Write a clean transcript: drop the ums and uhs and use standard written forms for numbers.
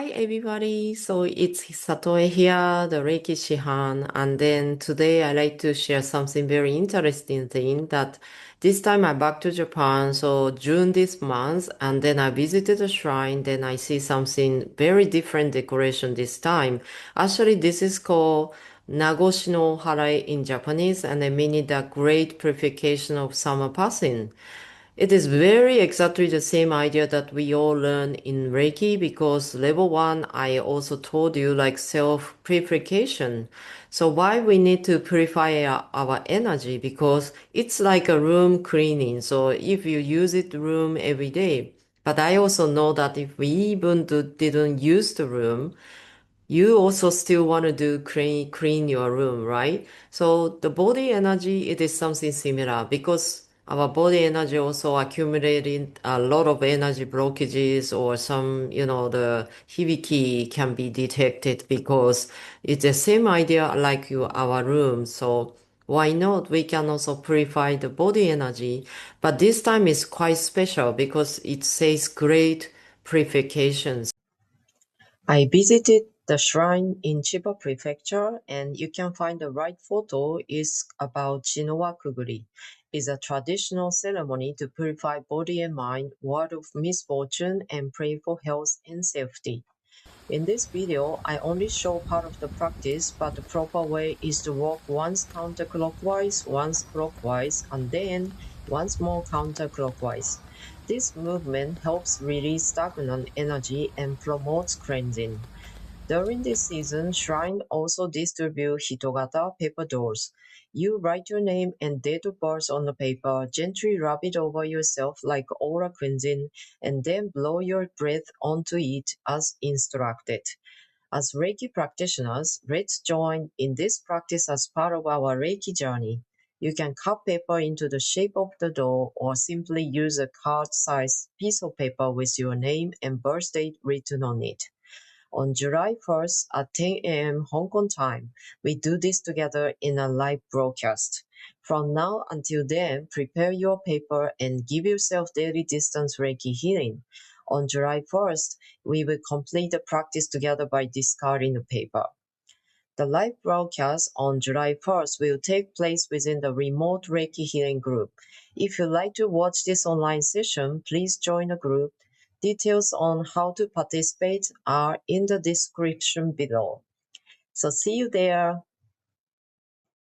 Hi everybody, so it's Satoe here, the Reiki Shihan, and then today I like to share something very interesting thing that this time I'm back to Japan, so June this month, and then I visited a shrine, then I see something very different decoration this time. Actually, this is called Nagoe no Ooharai in Japanese, and I mean it the great purification of summer passing. It is very exactly the same idea that we all learn in Reiki because level one, I also told you like self-purification. So why we need to purify our energy? Because it's like a room cleaning. So if you use it room every day, but I also know that if we even didn't use the room, you also still want to do clean your room, right? So the body energy, it is something similar because our body energy also accumulating a lot of energy blockages or some, the hibiki can be detected because it's the same idea like our room. So why not? We can also purify the body energy, but this time is quite special because it says great purification. I visited the shrine in Chiba Prefecture, and you can find the right photo is about Chinowa Kuguri. It's a traditional ceremony to purify body and mind, ward of misfortune, and pray for health and safety. In this video, I only show part of the practice, but the proper way is to walk once counterclockwise, once clockwise, and then once more counterclockwise. This movement helps release stagnant energy and promotes cleansing. During this season, shrine also distribute hitogata paper dolls. You write your name and date of birth on the paper, gently rub it over yourself like aura cleansing, and then blow your breath onto it as instructed. As Reiki practitioners, let's join in this practice as part of our Reiki journey. You can cut paper into the shape of the doll or simply use a card-sized piece of paper with your name and birth date written on it. On July 1st at 10 a.m. Hong Kong time, we do this together in a live broadcast. From now until then, prepare your paper and give yourself daily distance Reiki healing. On July 1st, we will complete the practice together by discarding the paper. The live broadcast on July 1st will take place within the Remote Reiki Healing Group. If you'd like to watch this online session, please join the group. Details on how to participate are in the description below. So see you there.